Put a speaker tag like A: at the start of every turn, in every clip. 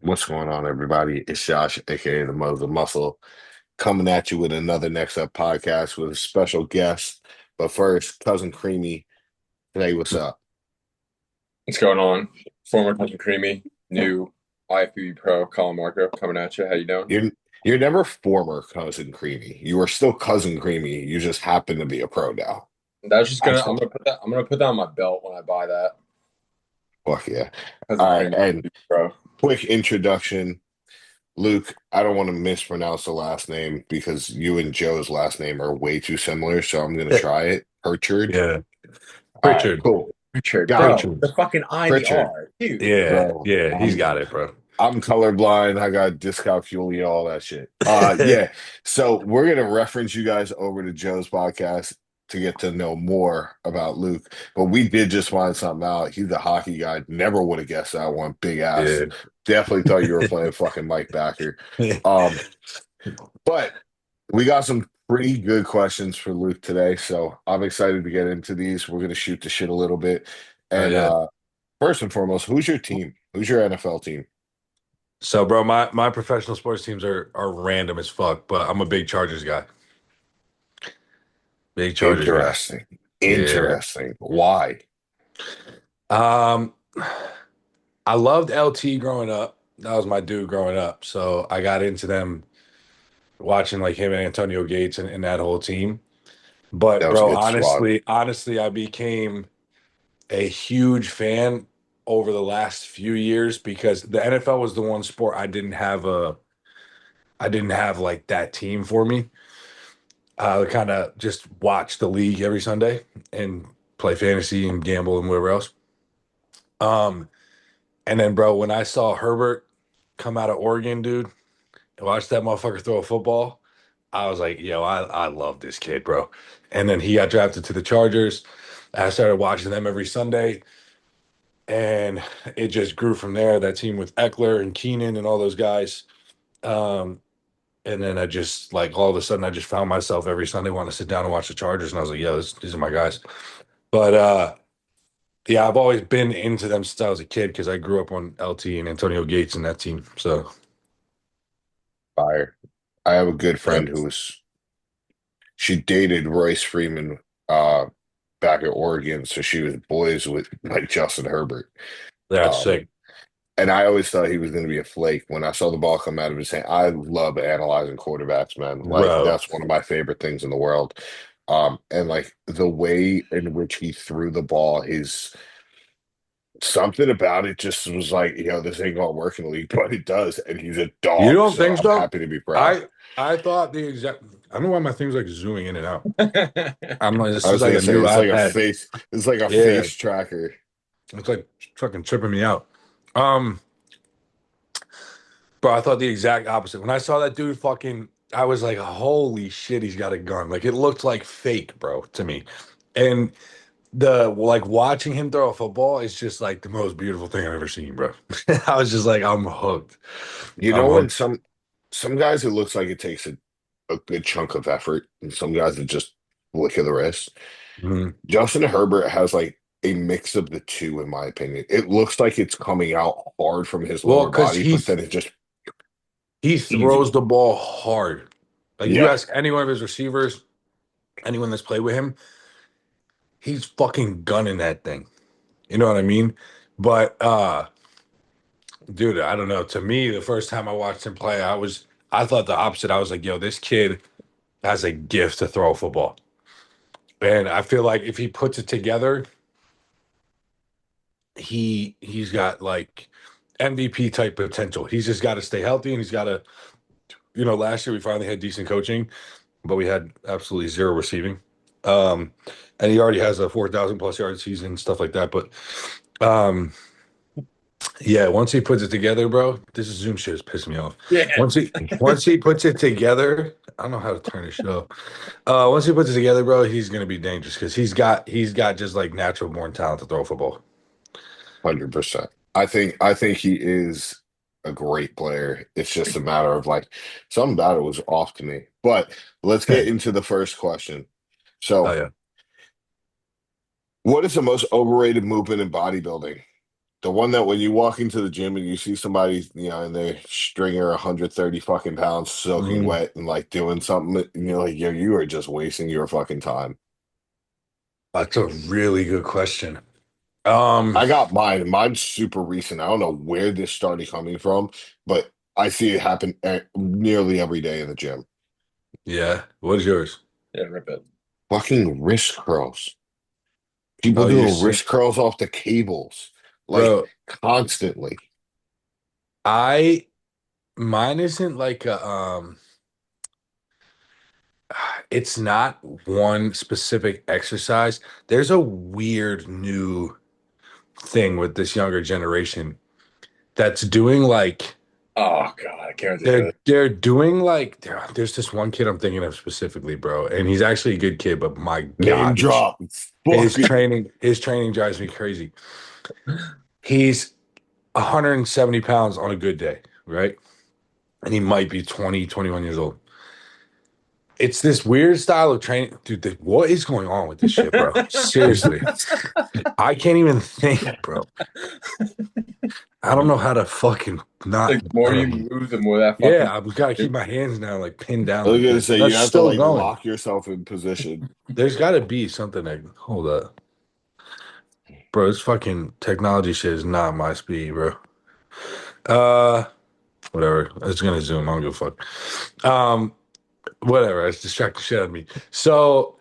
A: What's going on, everybody? It's Josh, aka the Mother Muscle, coming at you with another Next Up podcast with a special guest. But first, cousin Creamy, hey, what's up?
B: What's going on? Former Cousin Creamy, new IFBB Pro, Colin Marco coming at you. How you doing?
A: You're you're never former cousin Creamy. You are still cousin Creamy. You just happen to be a pro now.
B: That's just gonna.
A: That's
B: I'm gonna put that. I'm gonna put that on my belt when I buy that
A: fuck yeah.
B: Cousin
A: All right,
B: Creamy
A: and
B: Pro.
A: quick introduction. Luke, I don't want to mispronounce the last name because you and Joe's last name are way too similar, so I'm gonna try it. Pritchard.
C: Yeah,
A: All right,
C: Pritchard.
A: cool.
B: Richard,
A: Got it.
B: bro,
C: Pritchard.
B: the fucking I and the
A: Pritchard.
B: R, dude.
C: Yeah,
A: Bro,
C: yeah, he's
A: I'm
C: got it, bro.
A: I'm colorblind. I got dyscalculia, all that shit. Yeah. So we're gonna reference you guys over to Joe's podcast to get to know more about Luke. But we did just find something out. He's a hockey guy. Never would have guessed that one. Big ass.
C: Yeah.
A: Definitely thought you were playing fucking Mike Backer. Um, but we got some pretty good questions for Luke today. So I'm excited to get into these. We're gonna shoot the shit a little bit.
C: Oh
A: And
C: yeah.
A: first and foremost, who's your team? Who's your NFL team?
C: So, bro, my professional sports teams are random as fuck, but I'm a big Chargers guy. Big Chargers guy.
A: Interesting.
C: Yeah.
A: Interesting. Why?
C: Um, I loved LT growing up. That was my dude growing up. So I got into them watching like him and Antonio Gates and that whole team. But
A: That was a
C: bro,
A: good squad.
C: honestly, I became a huge fan over the last few years because the NFL was the one sport I didn't have like that team for me. I kind of just watch the league every Sunday and play fantasy and gamble and whatever else. Um, and then bro, when I saw Herbert come out of Oregon, dude, and watch that motherfucker throw a football, I was like, yo, I love this kid, bro. And then he got drafted to the Chargers. I started watching them every Sunday. And it just grew from there. That team with Eckler and Keenan and all those guys. Um, and then I just like all of a sudden I just found myself every Sunday wanting to sit down and watch the Chargers, and I was like, "Yeah, these are my guys." But yeah, I've always been into them since I was a kid because I grew up on LT and Antonio Gates and that team. So
A: Fire. I have a good
C: yeah,
A: friend she dated Royce Freeman uh back at Oregon, so she was boys with like Justin Herbert.
C: that's
A: Um,
C: sick.
A: and I always thought he was going to be a flake when I saw the ball come out of his hand. I love analyzing quarterbacks, man. Like
C: Bro,
A: that's one of my favorite things in the world. And like the way in which he threw the ball, his something about it just was like, this ain't gonna work in the league, but it does, and he's a
C: you
A: dog,
C: don't
A: so
C: think
A: I'm
C: so?
A: happy to be proud.
C: I thought the exact. I don't know why my thing's like zooming in and out. I'm like, this
A: I
C: is
A: was
C: like
A: gonna
C: a
A: say
C: new iPad.
A: it's like a
C: Yeah,
A: face tracker.
C: it's like fucking tripping me out. Um, Bro, I thought the exact opposite. When I saw that dude fucking, I was like, holy shit, he's got a gun. Like it looked like fake, bro, to me. And the like watching him throw a football is just like the most beautiful thing I've ever seen, bro. I was just like, I'm hooked.
A: You
C: I'm
A: know, when
C: hooked.
A: some guys it looks like it takes a good chunk of effort, and some guys it just flick of the wrist.
C: Mhm.
A: Justin Herbert has like a mix of the two, in my opinion. It looks like it's coming out hard from his
C: Well,
A: lower
C: because
A: body, but then it just
C: he
A: easy.
C: throws the ball hard. Like you
A: Yeah,
C: ask any one of his receivers, anyone that's played with him, he's fucking gunning that thing. You know what I mean? But dude, I don't know. To me, the first time I watched him play, I thought the opposite. I was like, yo, this kid has a gift to throw a football. And I feel like if he puts it together, he's got like MVP type potential. He's just got to stay healthy and he's got to, last year we finally had decent coaching, but we had absolutely zero receiving. Um, and he already has a 4,000 plus yard season, stuff like that. But um, yeah, once he puts it together, bro, this Zoom shit is pissing me off.
B: Yeah.
C: Once he puts it together, I don't know how to turn this shit off. Once he puts it together, bro, he's gonna be dangerous because he's got just like natural born talent to throw a football.
A: 100%. I think he is a great player. It's just a matter of like something about it was off to me. But let's get into the first question.
C: Oh
A: So,
C: yeah.
A: what is the most overrated movement in bodybuilding? The one that when you walk into the gym and you see somebody, and they're stringer 130 fucking pounds soaking
C: Mm,
A: wet and like doing something, and you're like, yo, you are just wasting your fucking time.
C: that's a really good question.
A: I got mine. Mine's super recent. I don't know where this started coming from, but I see it happen nearly every day in the gym.
C: Yeah. What is yours?
B: Yeah, rip it.
A: Fucking wrist curls. People
C: Oh, you're
A: doing
C: saying,
A: wrist curls off the cables, like
C: bro,
A: constantly.
C: I mine isn't like a it's not one specific exercise. There's a weird new thing with this younger generation that's doing like
B: Oh God, I can't wait to hear
C: they're
B: this.
C: they're doing like there's this one kid I'm thinking of specifically, bro, and he's actually a good kid, but my
A: Name
C: God,
A: drop.
C: his
A: Fucking
C: training drives me crazy. He's 170 pounds on a good day, right? And he might be 20, 21 years old. It's this weird style of training. Dude, what is going on with this shit, bro? Seriously. I can't even think, bro. I don't know how to fucking not.
B: Like the more you move, the more that fucking.
C: Yeah, I've got to keep my hands now like pinned
A: I
C: down
A: was
C: like
A: gonna
C: this.
A: say you
C: That's
A: have to
C: still
A: like
C: going.
A: lock yourself in position.
C: There's got to be something that, hold up. Bro, this fucking technology shit is not my speed, bro. Uh, whatever. It's gonna zoom. I don't give a fuck. Whatever. It's distracting shit out of me. So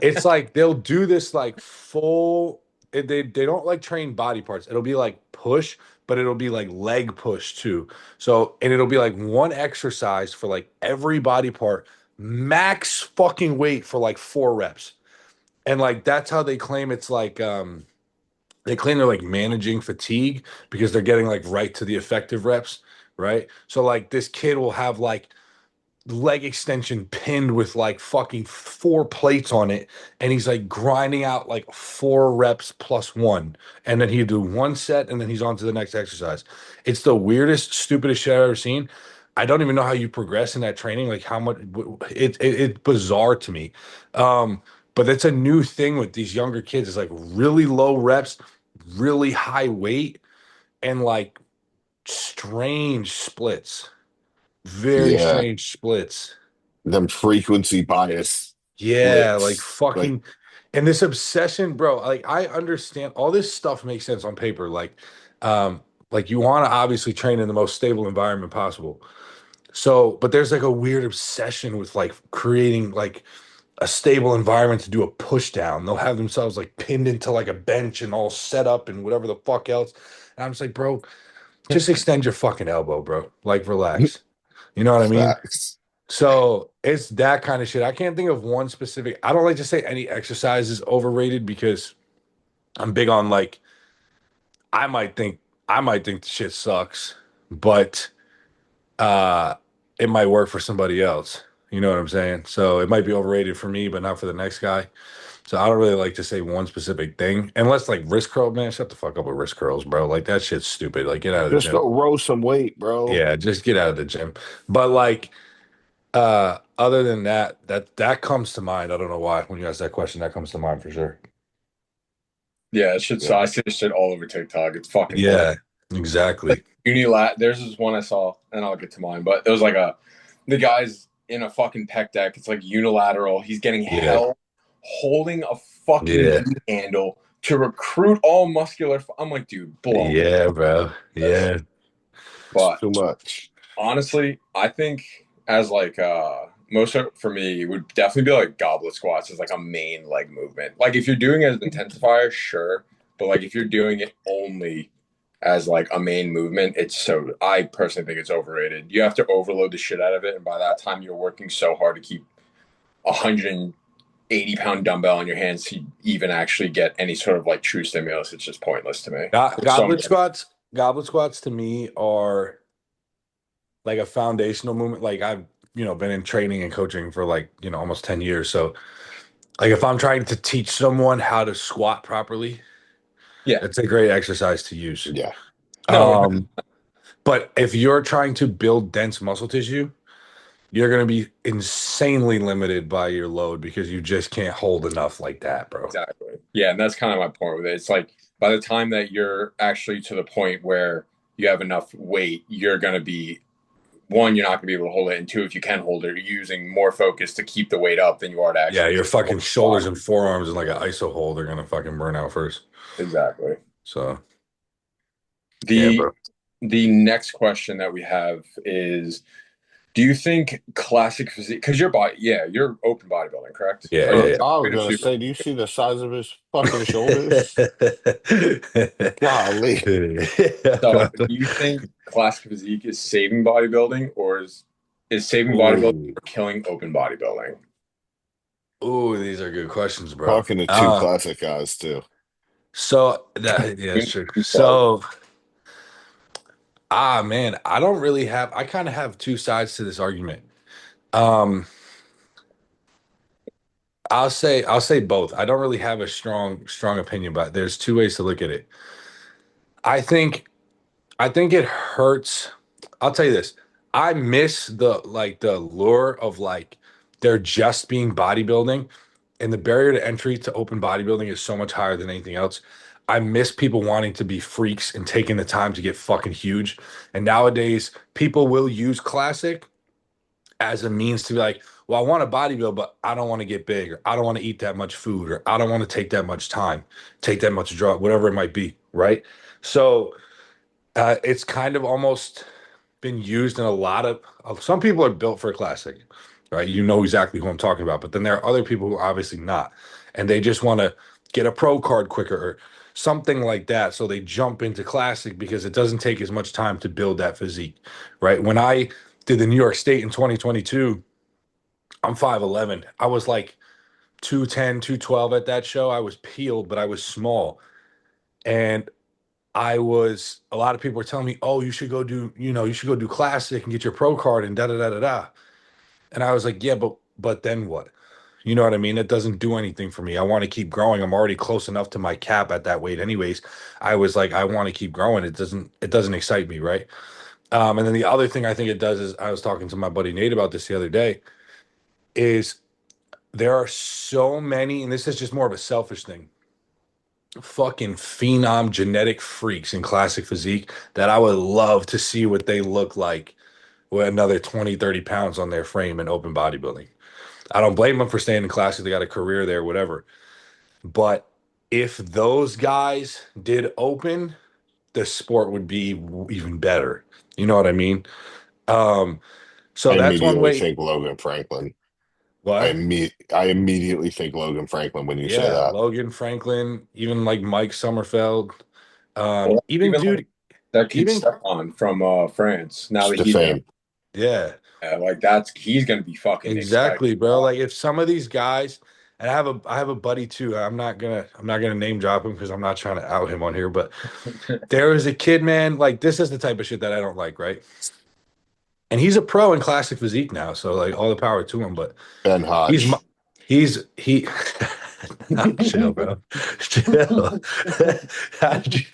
C: it's like they'll do this like full. They don't like train body parts. It'll be like push, but it'll be like leg push too. So and it'll be like one exercise for like every body part, max fucking weight for like 4 reps. And like that's how they claim it's like they claim they're like managing fatigue because they're getting like right to the effective reps, right? So like this kid will have like leg extension pinned with like fucking 4 plates on it, and he's like grinding out like 4 reps plus one, and then he'd do one set, and then he's on to the next exercise. It's the weirdest, stupidest shit I've ever seen. I don't even know how you progress in that training, like how much it's bizarre to me. Um, but it's a new thing with these younger kids. It's like really low reps, really high weight, and like strange splits, very
A: Yeah,
C: strange splits.
A: them frequency bias
C: Yeah, like
A: splits. Like,
C: fucking, and this obsession, bro. Like I understand all this stuff makes sense on paper. Like you want to obviously train in the most stable environment possible. So, but there's like a weird obsession with like creating like a stable environment to do a push down. They'll have themselves like pinned into like a bench and all set up and whatever the fuck else. And I'm just like, bro, just extend your fucking elbow, bro. Like relax. You know what I mean?
A: facts.
C: So it's that kind of shit. I can't think of one specific. I don't like to say any exercise is overrated because I'm big on like I might think I might think the shit sucks, but uh it might work for somebody else. You know what I'm saying? So it might be overrated for me, but not for the next guy. So I don't really like to say one specific thing. Unless like wrist curl, man, shut the fuck up with wrist curls, bro. Like that shit's stupid. Like get out of the
A: Just
C: gym.
A: go roll some weight, bro.
C: Yeah, just get out of the gym. But like other than that, that comes to mind. I don't know why. When you ask that question, that comes to mind for sure.
B: Yeah, it should. So
A: Yeah.
B: I see this shit all over TikTok. It's fucking hilarious.
C: Yeah, exactly.
B: Unilat. There's this one I saw, and I'll get to mine. But it was like the guy's in a fucking pec deck. It's like unilateral. He's getting
C: Yeah,
B: hell holding a fucking
C: yeah,
B: beat handle to recruit all muscular. I'm like, dude, blow me.
C: yeah, bro. Yeah,
A: It's
B: But
A: too much.
B: honestly, I think as like most of, for me would definitely be like goblet squats as like a main leg movement. Like if you're doing it as an intensifier, sure, but like if you're doing it only as like a main movement, it's so I personally think it's overrated. You have to overload the shit out of it, and by that time you're working so hard to keep 180-pound dumbbell in your hands to even actually get any sort of like true stimulus. It's just pointless to me. So
C: Goblet squats. Goblet squats to me are like a foundational movement. Like I've been in training and coaching for like almost 10 years. So like if I'm trying to teach someone how to squat properly,
B: yeah,
C: it's a great exercise to use.
A: Yeah.
B: no,
C: Um, but if you're trying to build dense muscle tissue, you're going to be insanely limited by your load because you just can't hold enough like that, bro.
B: exactly. Yeah, and that's kind of my point with it. It's like by the time that you're actually to the point where you have enough weight, you're going to be one, you're not going to be able to hold it, and two, if you can hold it, you're using more focus to keep the weight up than you are to
C: Yeah,
B: actually
C: your fucking
B: squat.
C: shoulders and forearms and like an ISO hold are gonna fucking burn out first.
B: Exactly.
C: So yeah,
B: The
C: bro.
B: the next question that we have is, do you think classic physique, because your body, yeah, you're open bodybuilding, correct?
C: Yeah,
B: Are you
C: yeah,
A: I was
B: going
A: gonna
B: to
A: say, do you see the size of his fucking shoulders? Golly.
B: so
C: yeah.
B: do you think classic physique is saving bodybuilding, or is saving bodybuilding
C: Ooh.
B: or killing open bodybuilding?
C: Ooh, these are good questions, bro.
A: Talking to two classic guys too.
C: So that yeah, it's true.
B: You start.
C: So man, I kind of have two sides to this argument. Um, I'll say both. I don't really have a strong opinion, but there's two ways to look at it. I think I think it hurts. I'll tell you this. I miss the lure of like there just being bodybuilding, and the barrier to entry to open bodybuilding is so much higher than anything else. I miss people wanting to be freaks and taking the time to get fucking huge. And nowadays, people will use classic as a means to be like, well, I want to bodybuild, but I don't want to get big, or I don't want to eat that much food, or I don't want to take that much time, take that much drug, whatever it might be, right? So it's kind of almost been used in a lot of some people are built for a classic, right? You know exactly who I'm talking about, but then there are other people who are obviously not, and they just want to get a pro card quicker or something like that. So they jump into classic because it doesn't take as much time to build that physique, right? When I did the New York State in 2022, I'm 5'11. I was like 210, 212 at that show. I was peeled, but I was small. And a lot of people were telling me, oh, you should go do classic and get your pro card and da da da da da. And I was like, yeah, but then what? You know what I mean? It doesn't do anything for me. I want to keep growing. I'm already close enough to my cap at that weight anyways. I was like, I want to keep growing. It doesn't excite me, right? And then the other thing I think it does is I was talking to my buddy Nate about this the other day, is there are so many, and this is just more of a selfish thing, fucking phenom genetic freaks in classic physique that I would love to see what they look like with another 20, 30 pounds on their frame in open bodybuilding. I don't blame them for staying in classic. They got a career there, whatever. But if those guys did open, the sport would be even better. You know what I mean? Um,
A: I
C: so that's one
A: immediately
C: way.
A: think Logan Franklin.
C: What?
A: I immediately think Logan Franklin when you say
C: Yeah,
A: that.
C: Logan Franklin, even like Mike Sommerfeld,
B: Well,
C: even
B: even like
C: dude,
B: that kid
C: even
B: Stefan from France. Now that he's
A: Stefan.
C: yeah.
B: like that's he's gonna be fucking exciting.
C: Exactly, bro. Like if some of these guys, and I have a buddy too. I'm not gonna name drop him because I'm not trying to out him on here, but there is a kid, man, like this is the type of shit that I don't like, right? And he's a pro in classic physique now, so like all the power to him, but
A: Ben
C: he's my
A: Hodge.
C: he nah, chill, bro. Chill. How did you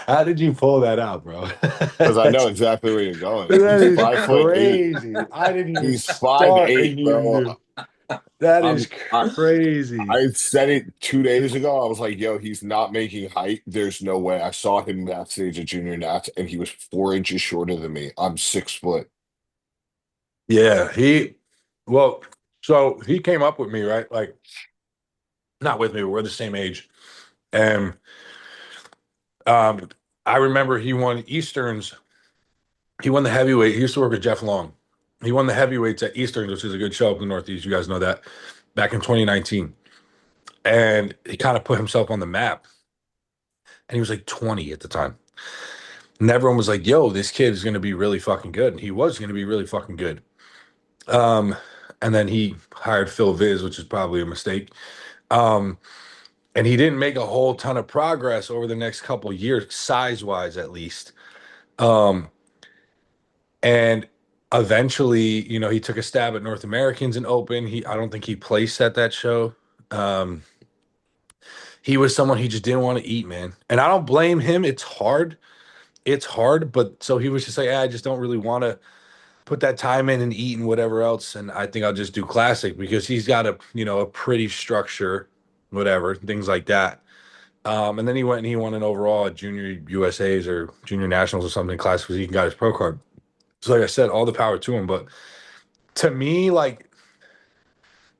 C: how did you pull that out, bro?
A: Because I know exactly where you're going.
C: That
A: He's
C: is
A: 5'8".
C: crazy. I didn't even
A: He's five
C: start and
A: eight,
C: you
A: bro.
C: knew. That is
A: I'm I,
C: crazy.
A: I said it 2 days ago. I was like, yo, he's not making height. There's no way. I saw him backstage at Junior Nats, and he was 4 inches shorter than me. I'm 6 foot.
C: Yeah, well, so he came up with me, right? Like, not with me, but we're the same age. And um, I remember he won Easterns. He won the heavyweight. He used to work with Jeff Long. He won the heavyweights at Easterns, which is a good show up in the Northeast. You guys know that back in 2019. And he kind of put himself on the map. And he was like 20 at the time. And everyone was like, yo, this kid is going to be really fucking good. And he was going to be really fucking good. Um, and then he hired Phil Viz, which is probably a mistake. Um, and he didn't make a whole ton of progress over the next couple of years, size wise at least. Um, and eventually, he took a stab at North Americans and Open. I don't think he placed at that show. Um, he was someone he just didn't want to eat, man. And I don't blame him. It's hard. It's hard, but so he was just like, I just don't really want to put that time in and eat and whatever else. And I think I'll just do classic because he's got a pretty structure, whatever, things like that. And then he went and he won an overall at Junior USA's or Junior Nationals or something class because he got his pro card. So like I said, all the power to him. But to me, like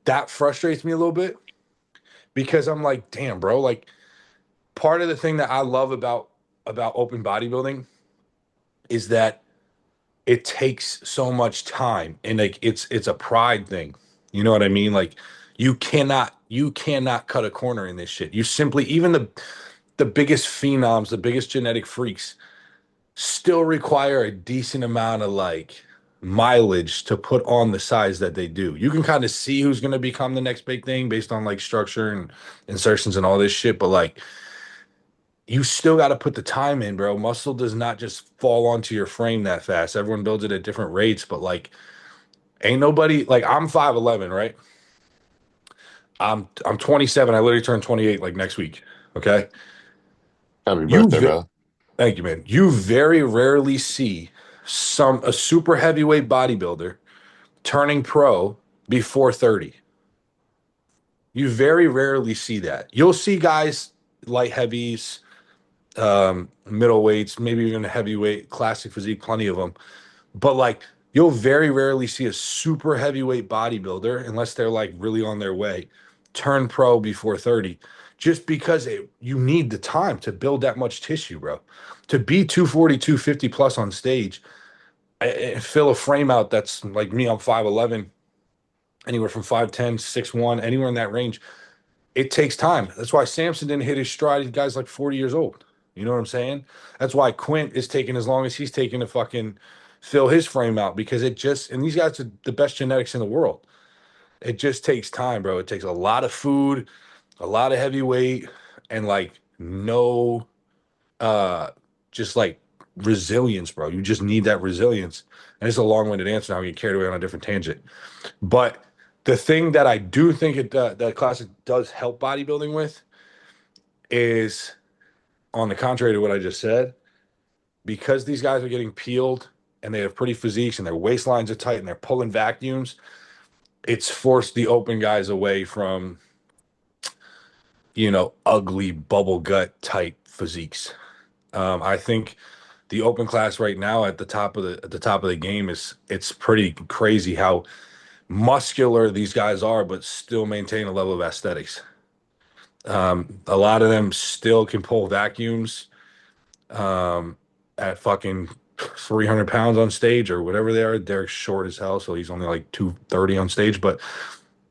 C: that frustrates me a little bit because I'm like, damn, bro, like part of the thing that I love about open bodybuilding is that it takes so much time and like it's a pride thing. You know what I mean? Like you cannot cut a corner in this shit. You simply even the biggest phenoms, the biggest genetic freaks still require a decent amount of like mileage to put on the size that they do. You can kind of see who's going to become the next big thing based on like structure and insertions and all this shit, but like you still got to put the time in, bro. Muscle does not just fall onto your frame that fast. Everyone builds it at different rates, but like ain't nobody like I'm 5'11", right? I'm 27. I literally turned 28 like next week. Okay.
A: Happy
C: You
A: birthday,
C: ve-
A: brother.
C: Thank you, man. You very rarely see a super heavyweight bodybuilder turning pro before 30. You very rarely see that. You'll see guys light heavies, middleweights, maybe even a heavyweight, classic physique, plenty of them. But like you'll very rarely see a super heavyweight bodybuilder unless they're like really on their way turn pro before 30 just because you need the time to build that much tissue, bro. To be 240, 250 plus on stage and fill a frame out that's like me, I'm 5'11", anywhere from 5'10", 6'1", anywhere in that range. It takes time. That's why Samson didn't hit his stride. The guy's like 40 years old. You know what I'm saying? That's why Quint is taking as long as he's taking to fucking fill his frame out because it just, and these guys are the best genetics in the world. It just takes time, bro. It takes a lot of food, a lot of heavy weight, and like no, uh, just like resilience, bro. You just need that resilience. And it's a long-winded answer. Now we get carried away on a different tangent. But the thing that I do think that classic does help bodybuilding with is, on the contrary to what I just said, because these guys are getting peeled and they have pretty physiques and their waistlines are tight and they're pulling vacuums, it's forced the open guys away from, ugly bubble gut type physiques. I think the open class right now at the top of the game it's pretty crazy how muscular these guys are, but still maintain a level of aesthetics. A lot of them still can pull vacuums um, at fucking 300 pounds on stage or whatever they are. Derek's short as hell, so he's only like 230 on stage, but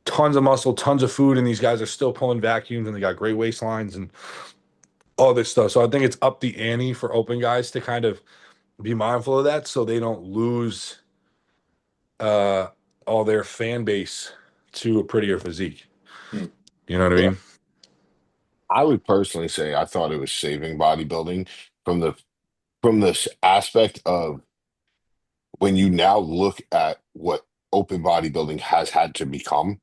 C: tons of muscle, tons of food, and these guys are still pulling vacuums and they got great waistlines and all this stuff. So I think it's up the ante for open guys to kind of be mindful of that so they don't lose uh, all their fan base to a prettier physique.
B: Hmm.
C: You know what I
A: Yeah.
C: mean?
A: I would personally say I thought it was saving bodybuilding from this aspect of when you now look at what open bodybuilding has had to become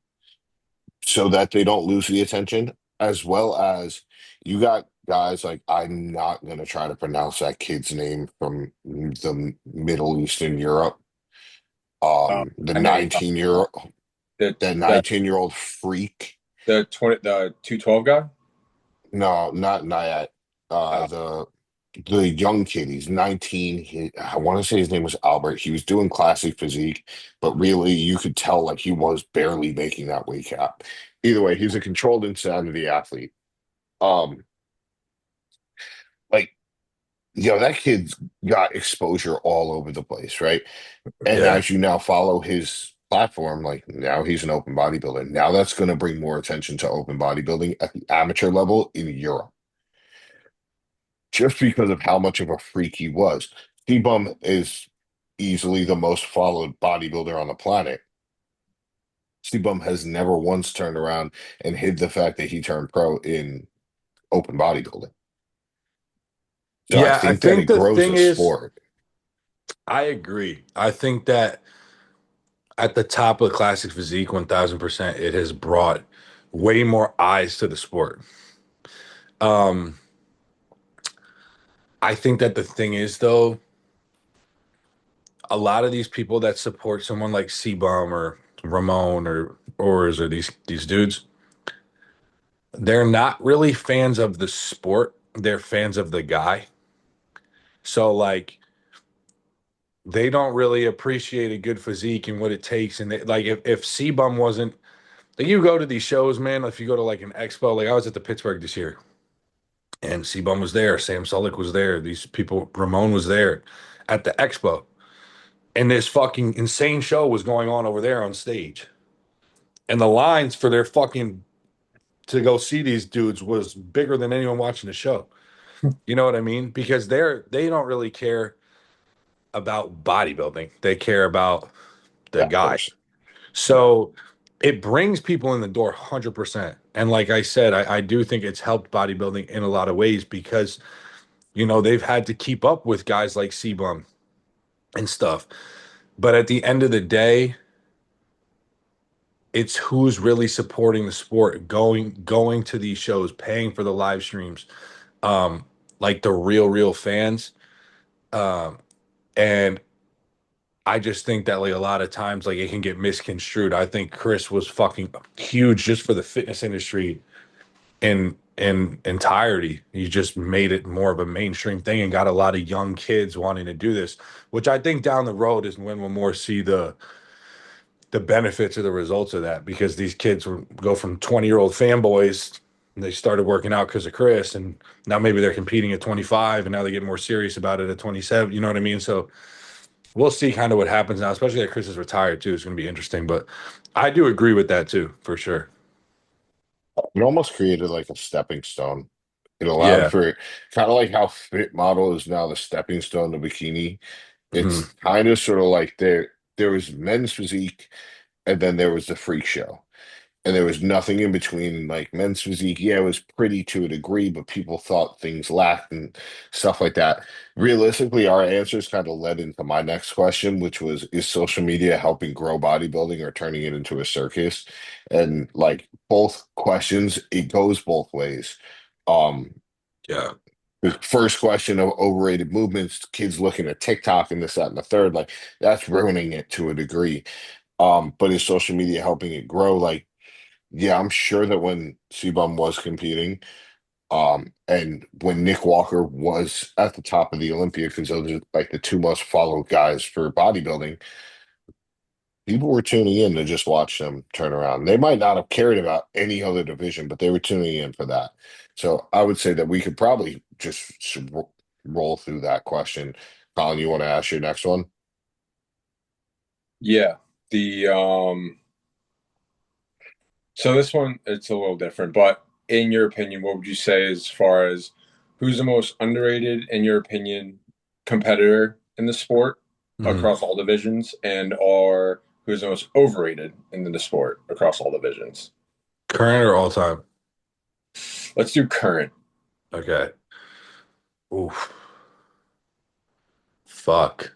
A: so that they don't lose the attention, as well as you got guys like I'm not gonna try to pronounce that kid's name from the Middle Eastern Europe. The
B: I know you're
A: 19-year old
B: the
A: that
B: the
A: 19-year-old freak.
B: the 212 guy.
A: No, not Nayat.
B: Uh,
A: The young kid, he's 19. I want to say his name was Albert. He was doing classic physique, but really you could tell like he was barely making that weight cap. Either way, he's a controlled insanity athlete. Um, like, that kid's got exposure all over the place, right? And
C: Yeah.
A: as you now follow his platform, like now he's an open bodybuilder. Now that's going to bring more attention to open bodybuilding at the amateur level in Europe, just because of how much of a freak he was. T-Bum is easily the most followed bodybuilder on the planet. T-Bum has never once turned around and hid the fact that he turned pro in open bodybuilding. So I
C: Yeah, I
A: think that
C: think
A: it
C: the
A: grows
C: thing
A: the
C: is,
A: sport.
C: I agree. I think that at the top of classic physique, 1000%, it has brought way more eyes to the sport. Um, I think that the thing is, though, a lot of these people that support someone like C-Bum or Ramon or these dudes, they're not really fans of the sport. They're fans of the guy. So like they don't really appreciate a good physique and what it takes. And they, like if C-Bum wasn't like you go to these shows, man, if you go to like an expo, like I was at the Pittsburgh this year and C-Bum was there, Sam Sulek was there, these people, Ramon was there at the expo. And this fucking insane show was going on over there on stage. And the lines for their fucking to go see these dudes was bigger than anyone watching the show. You know what I mean? Because they don't really care about bodybuilding. They care about the
A: Yeah, of
C: guy.
A: course.
B: Yeah.
C: So it brings people in the door 100%. And like I said, I do think it's helped bodybuilding in a lot of ways because, they've had to keep up with guys like C-Bum and stuff. But at the end of the day, it's who's really supporting the sport, going to these shows, paying for the live streams, like the real fans. Um, and I just think that like a lot of times like it can get misconstrued. I think Chris was fucking huge just for the fitness industry in entirety. He just made it more of a mainstream thing and got a lot of young kids wanting to do this, which I think down the road is when we'll more see the benefits or the results of that because these kids will go from 20-year-old fanboys and they started working out because of Chris and now maybe they're competing at 25 and now they get more serious about it at 27. You know what I mean? So we'll see kind of what happens now, especially that Chris is retired too. It's going to be interesting, but I do agree with that too, for sure.
A: It almost created like a stepping stone. It allowed
C: Yeah.
A: for kind of like how fit model is now the stepping stone to bikini.
C: Mhm.
A: It's kind of sort of like there was men's physique and then there was the freak show. And there was nothing in between. Like men's physique, yeah, it was pretty to a degree, but people thought things lacked and stuff like that. Realistically, our answers kind of led into my next question, which was, is social media helping grow bodybuilding or turning it into a circus? And like both questions, it goes both ways. Um,
C: Yeah.
A: the first question of overrated movements, kids looking at TikTok and this, that, and the third, like that's ruining it to a degree. But is social media helping it grow? Like, yeah, I'm sure that when Sebum was competing, and when Nick Walker was at the top of the Olympia, because those are like the two most followed guys for bodybuilding, people were tuning in to just watch them turn around. They might not have cared about any other division, but they were tuning in for that. So I would say that we could probably just roll through that question. Colin, you want to ask your next one?
B: Yeah. The so this one it's a little different, but in your opinion, what would you say as far as who's the most underrated in your opinion competitor in the sport
C: Mhm.
B: across all divisions and or who's the most overrated in the sport across all divisions?
C: Current or all time?
B: Let's do current.
C: Okay. Oof. Fuck.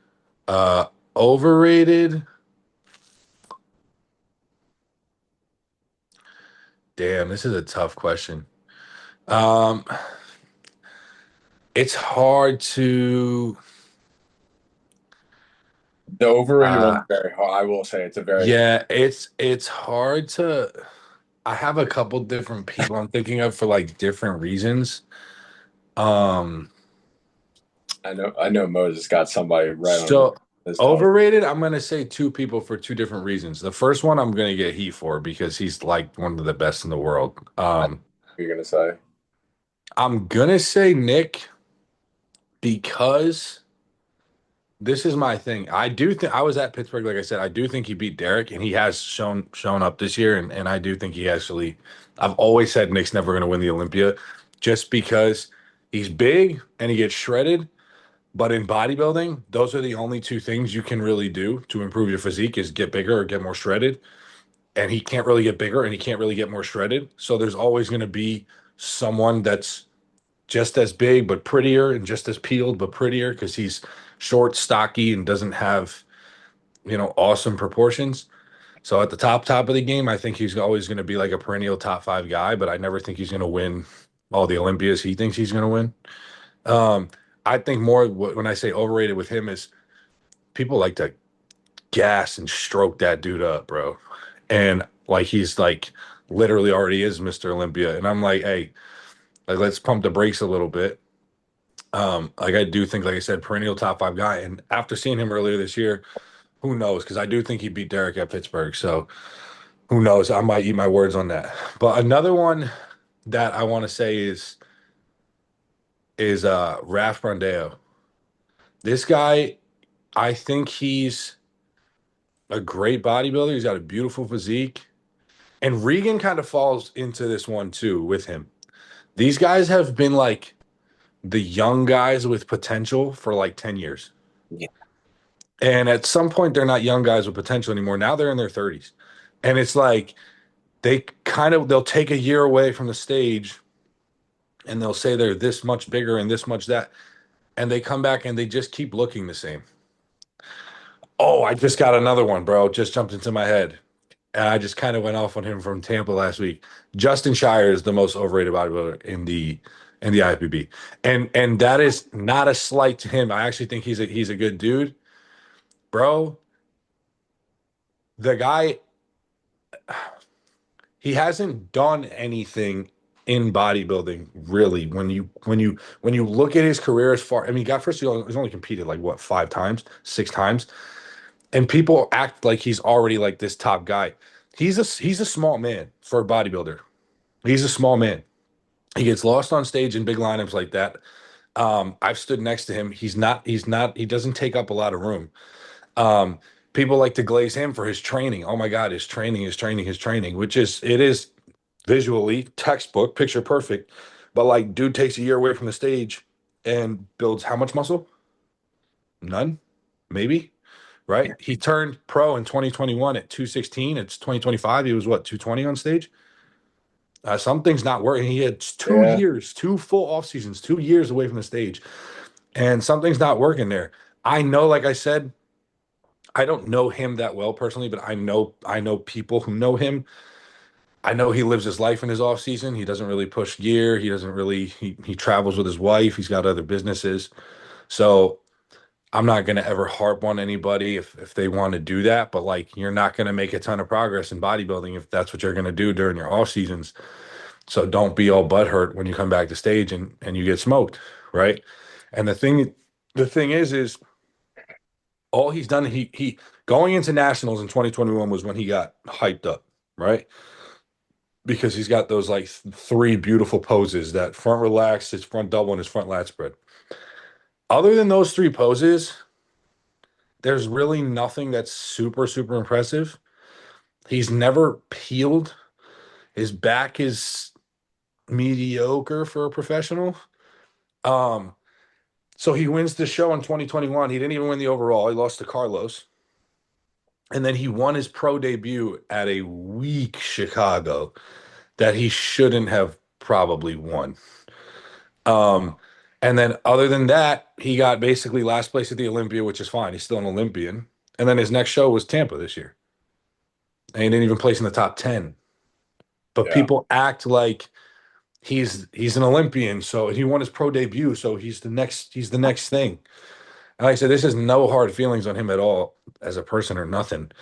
C: Overrated. Damn, this is a tough question. Um, it's hard to
B: The overrated
C: uh
B: one's very hard. I will say it's a very
C: yeah, it's hard to I have a couple different people I'm thinking of for like different reasons. Um,
B: I know Moses got somebody right on
C: so
B: his tongue.
C: overrated, I'm gonna say two people for two different reasons. The first one I'm gonna get heat for because he's like one of the best in the world.
B: I know what you're gonna say.
C: I'm gonna say Nick because this is my thing. I do think I was at Pittsburgh, like I said, I do think he beat Derek and he has shown up this year and I do think he actually I've always said Nick's never gonna win the Olympia just because he's big and he gets shredded. But in bodybuilding, those are the only two things you can really do to improve your physique is get bigger or get more shredded. And he can't really get bigger and he can't really get more shredded. So there's always gonna be someone that's just as big but prettier and just as peeled but prettier because he's short, stocky, and doesn't have, awesome proportions. So at the top of the game, I think he's always going to be like a perennial top five guy, but I never think he's going to win all the Olympias he thinks he's going to win. Um, I think more when I say overrated with him is people like to gas and stroke that dude up, bro. And like he's like literally already is Mr. Olympia. And I'm like, hey, like, let's pump the brakes a little bit. Like I do think, like I said, perennial top five guy. And after seeing him earlier this year, who knows? Because I do think he beat Derek at Pittsburgh. So who knows? I might eat my words on that. But another one that I want to say is Raf Rondeo. This guy, I think he's a great bodybuilder. He's got a beautiful physique. And Regan kind of falls into this one too with him. These guys have been like the young guys with potential for like 10 years.
B: Yeah.
C: And at some point, they're not young guys with potential anymore. Now they're in their 30s. And it's like they'll take a year away from the stage and they'll say they're this much bigger and this much that. And they come back and they just keep looking the same. Oh, I just got another one, bro. Just jumped into my head. And I just kind of went off on him from Tampa last week. Justin Shire is the most overrated bodybuilder in the IFBB. And that is not a slight to him. I actually think he's a good dude. Bro, the guy, he hasn't done anything in bodybuilding really. When you look at his career as far, I mean, he got first, he's only competed like what, 5 times, 6 times, and people act like he's already like this top guy. He's a small man for a bodybuilder. He's a small man. He gets lost on stage in big lineups like that. I've stood next to him. He doesn't take up a lot of room. Um, People like to glaze him for his training. Oh my God, his training, which it is visually textbook, picture perfect. But like, dude takes a year away from the stage and builds how much muscle? None, maybe, right? He turned pro in 2021 at 216. It's 2025. He was what, 220 on stage? Something's not working. He had two
B: Yeah.
C: years, two full off seasons, 2 years away from the stage, and something's not working there. I know, like I said, I don't know him that well personally, but I know people who know him. I know he lives his life in his off season. He doesn't really push gear. He doesn't really he travels with his wife. He's got other businesses. So I'm not gonna ever harp on anybody if they want to do that, but like you're not gonna make a ton of progress in bodybuilding if that's what you're gonna do during your off seasons. So don't be all butthurt when you come back to stage and you get smoked, right? And the thing is all he's done, he going into nationals in 2021 was when he got hyped up, right? Because he's got those like three beautiful poses, that front relaxed, his front double, and his front lat spread. Other than those three poses, there's really nothing that's super, super impressive. He's never peeled. His back is mediocre for a professional. Um, so he wins the show in 2021. He didn't even win the overall. He lost to Carlos. And then he won his pro debut at a weak Chicago that he shouldn't have probably won. Um, and then other than that, he got basically last place at the Olympia, which is fine. He's still an Olympian. And then his next show was Tampa this year. And he didn't even place in the top 10. But
B: Yeah.
C: people act like he's an Olympian, so he won his pro debut, so he's the next thing. And like I said, this is no hard feelings on him at all as a person or nothing.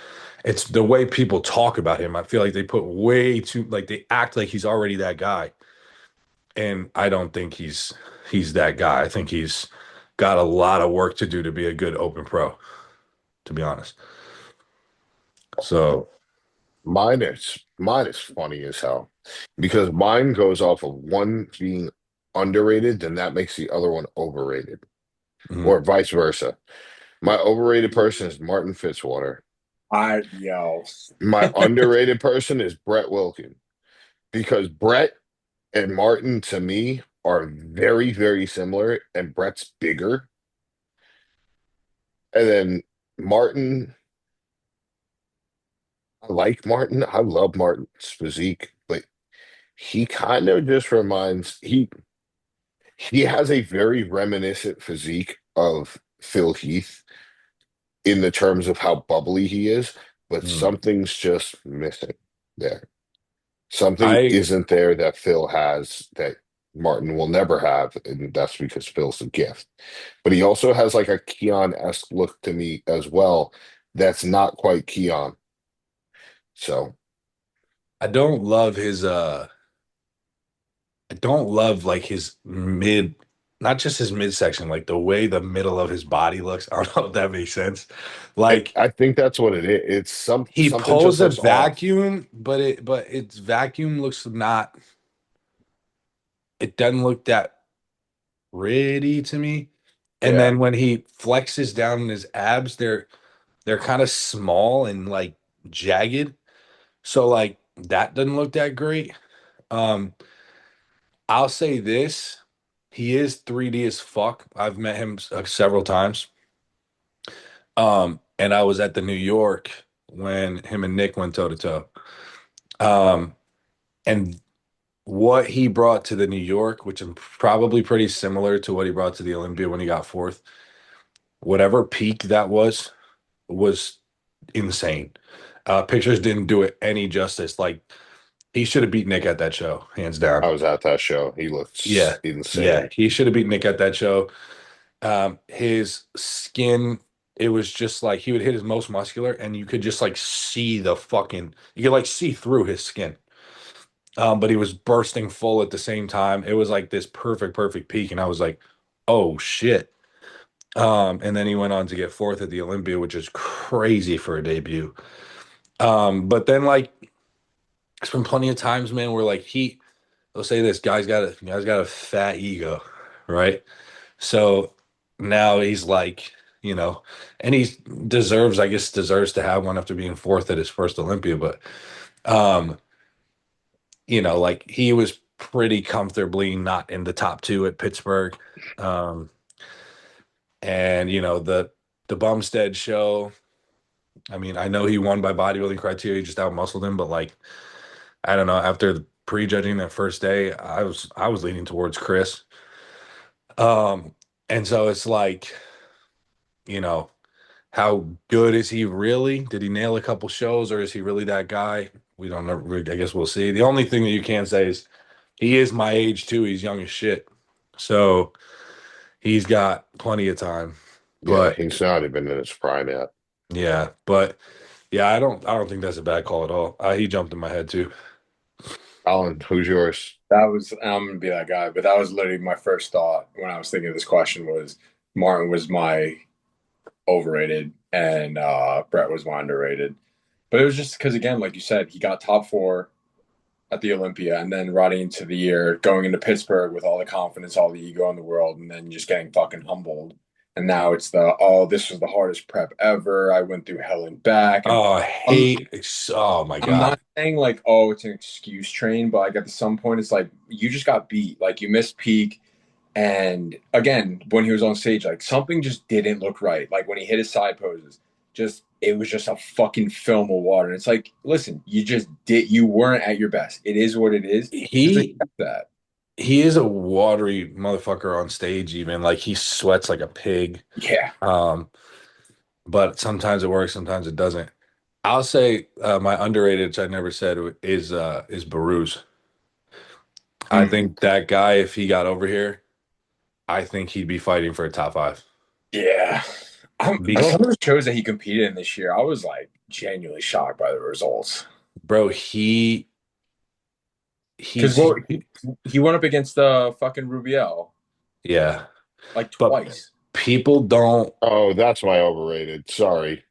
C: It's the way people talk about him. I feel like they put way too like they act like he's already that guy. And I don't think he's that guy. I think he's got a lot of work to do to be a good open pro, to be honest. So,
A: Mine is funny as hell because mine goes off of one being underrated, then that makes the other one overrated,
C: mhm.
A: or vice versa. My overrated person is Martin Fitzwater.
B: Yo.
A: My underrated person is Brett Wilkin because Brett and Martin to me are very, very similar, and Brett's bigger. And then Martin, I like Martin. I love Martin's physique, but he kind of just reminds he has a very reminiscent physique of Phil Heath in the terms of how bubbly he is, but
C: Mm.
A: something's just missing there. Something
C: I
A: isn't there that Phil has that Martin will never have, and that's because Phil's a gift. But he also has like a Keon-esque look to me as well. That's not quite Keon. So
C: I don't love his I don't love like his mid, not just his midsection, like the way the middle of his body looks. I don't know if that makes sense. Like
A: I think that's what it is. It's
C: he
A: something
C: pulls
A: just
C: a
A: looks off.
C: vacuum, but its vacuum looks not, it doesn't look that pretty to me. And
B: Yeah.
C: then when he flexes down in his abs, they're kind of small and like jagged. So like that doesn't look that great. Um, I'll say this. He is 3D as fuck. I've met him several times. And I was at the New York when him and Nick went toe to toe. Um, and what he brought to the New York, which is probably pretty similar to what he brought to the Olympia when he got fourth, whatever peak that was insane. Pictures didn't do it any justice. Like he should have beat Nick at that show, hands down.
A: I was at that show. He
C: Yeah,
A: looks
C: yeah,
A: insane.
C: he should have beat Nick at that show. His skin, it was just like he would hit his most muscular, and you could just like see the fucking, you could like see through his skin. But he was bursting full at the same time. It was like this perfect peak, and I was like, oh shit. And then he went on to get fourth at the Olympia, which is crazy for a debut. But then like it's been plenty of times, man, where like they'll say this guy's got a fat ego, right? So now he's like, you know, and he deserves to have one after being fourth at his first Olympia. But um, like he was pretty comfortably not in the top two at Pittsburgh. Um, and the Bumstead show. I mean, I know he won by bodybuilding criteria, he just outmuscled him, but like I don't know, after the prejudging that first day, I was leaning towards Chris. Um, and so it's like, you know, how good is he really? Did he nail a couple shows or is he really that guy? We don't know. I guess we'll see. The only thing that you can say is he is my age too. He's young as shit. So he's got plenty of time.
A: Yeah,
C: But
A: he's not even in his prime yet.
C: yeah, but yeah, I don't think that's a bad call at all. He jumped in my head too.
A: Colin, who's yours?
B: That was I'm gonna be that guy, but that was literally my first thought when I was thinking of this question was Martin was my overrated and Brett was my underrated. But it was just because again, like you said, he got top four at the Olympia and then riding into the year, going into Pittsburgh with all the confidence, all the ego in the world, and then just getting fucking humbled. And now it's this was the hardest prep ever. I went through hell and back. And
C: Oh,
B: I'm
C: oh my
B: I'm
C: God.
B: not saying like, oh, it's an excuse train, but like at some point it's like you just got beat. Like you missed peak. And again, when he was on stage, like something just didn't look right. Like when he hit his side poses, just it was just a fucking film of water. And it's like, listen, you weren't at your best. It is what it is. Just
C: He
B: accept that.
C: he is a watery motherfucker on stage, even like he sweats like a pig.
B: Yeah.
C: Um, but sometimes it works, sometimes it doesn't. I'll say my underrated, which I never said, is Baruz. I
B: Mm.
C: think that guy, if he got over here, I think he'd be fighting for a top five.
B: Yeah.
C: Be,
B: Some of the shows that he competed in this year, I was like genuinely shocked by the results.
C: bro, he's
B: Because well, he went up against fucking Rubiel
C: yeah,
B: like
C: but
B: twice.
C: people don't.
A: Oh, that's my overrated. Sorry.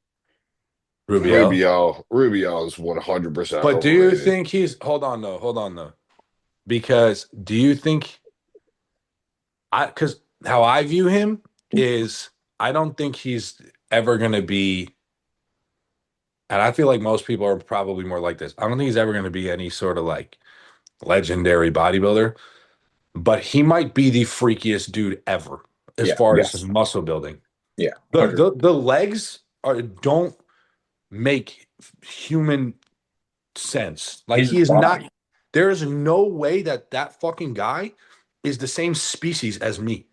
C: Rubiel.
A: Rubio is 100%
C: But do you
A: overrated.
C: think he's hold on though, because do you think because how I view him is I don't think he's ever gonna be, and I feel like most people are probably more like this. I don't think he's ever gonna be any sort of like legendary bodybuilder, but he might be the freakiest dude ever as
B: Yeah.
C: far as
A: Yes.
C: muscle building.
B: Yeah.
C: The
B: 100.
C: the the legs don't make human sense. Like
B: His
C: he is not.
B: body.
C: There is no way that fucking guy is the same species as me.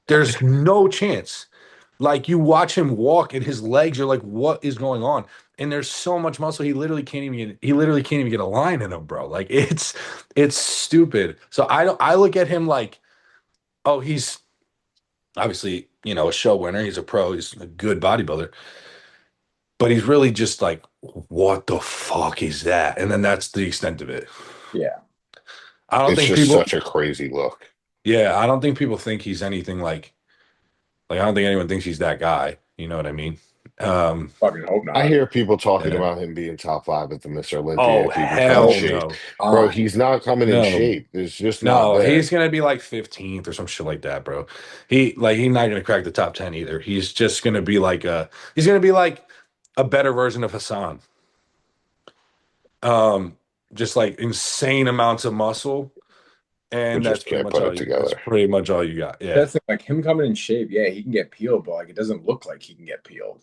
C: There's no chance. Like you watch him walk and his legs are like, what is going on? And there's so much muscle, he literally can't even get a line in him, bro. Like it's stupid. So I look at him like, oh, he's obviously, a show winner. He's a pro, he's a good bodybuilder, but he's really just like what the fuck is that? And then that's the extent of it.
B: Yeah.
C: I don't
A: It's
C: think
A: just
C: people,
A: such a crazy look.
C: yeah, I don't think people think he's anything like, I don't think anyone thinks he's that guy. You know what I mean? Um,
B: Fucking hope
A: I
B: not.
A: hear people talking
C: yeah.
A: about him being top five at the Mr. Olympia
C: Oh,
A: if he can come in
C: hell
B: No
A: shape.
C: no.
A: Bro,
B: time.
A: he's not coming in
C: No.
A: shape. It's just not
C: No,
A: there.
C: he's gonna be like 15th or some shit like that, bro. He's not gonna crack the top 10 either. He's just gonna be he's gonna be like a better version of Hassan. Um, just like insane amounts of muscle,
A: But
C: and
A: just can't put it
C: that's
A: together.
C: pretty much all you got. Yeah.
B: That's the, like him coming in shape. Yeah, he can get peeled, but like it doesn't look like he can get peeled.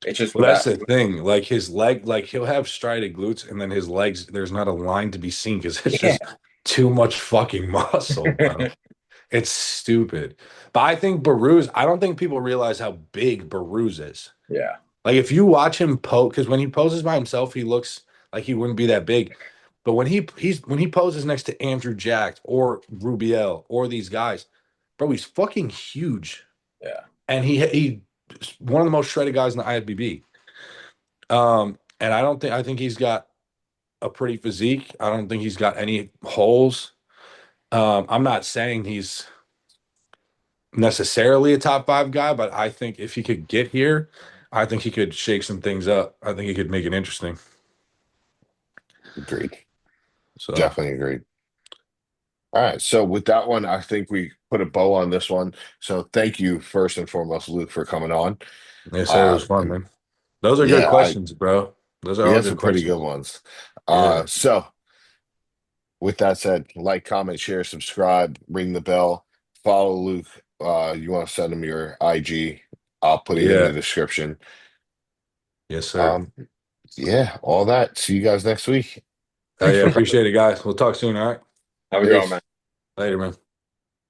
B: It's just
C: Well,
B: with
C: that's
B: that.
C: the thing. Like his leg, like he'll have striated glutes, and then his legs, there's not a line to be seen because it's
B: Yeah.
C: just too much fucking muscle, bro. It's stupid. But I think Baruz, I don't think people realize how big Baruz is.
B: Yeah.
C: Like if you watch him pose, because when he poses by himself, he looks like he wouldn't be that big. But when he poses next to Andrew Jack or Rubiel or these guys, bro, he's fucking huge.
B: Yeah.
C: And he one of the most shredded guys in the IFBB. And I think he's got a pretty physique. I don't think he's got any holes. I'm not saying he's necessarily a top five guy, but I think if he could get here, I think he could shake some things up. I think he could make it interesting.
A: Agreed.
C: So,
A: Definitely agreed. All right. So with that one, I think we put a bow on this one. So thank you first and foremost, Luke, for coming on.
C: yes, sir, it was fun,
A: And
C: man. Those are good
A: yeah,
C: questions, bro. Those are
A: we
C: all
A: had
C: good
A: some pretty good
C: questions.
A: ones.
C: Yeah.
A: So with that said, like, comment, share, subscribe, ring the bell, follow Luke. You want to send him your IG, I'll put it in the
C: Yeah.
A: description.
C: Yes, sir.
A: Um, yeah, all that. See you guys next week.
C: Oh,
B: Thanks
C: yeah.
B: for coming.
C: Appreciate it, guys. We'll talk soon. All right.
B: Have a good one, man.
A: Peace.
C: Later, man.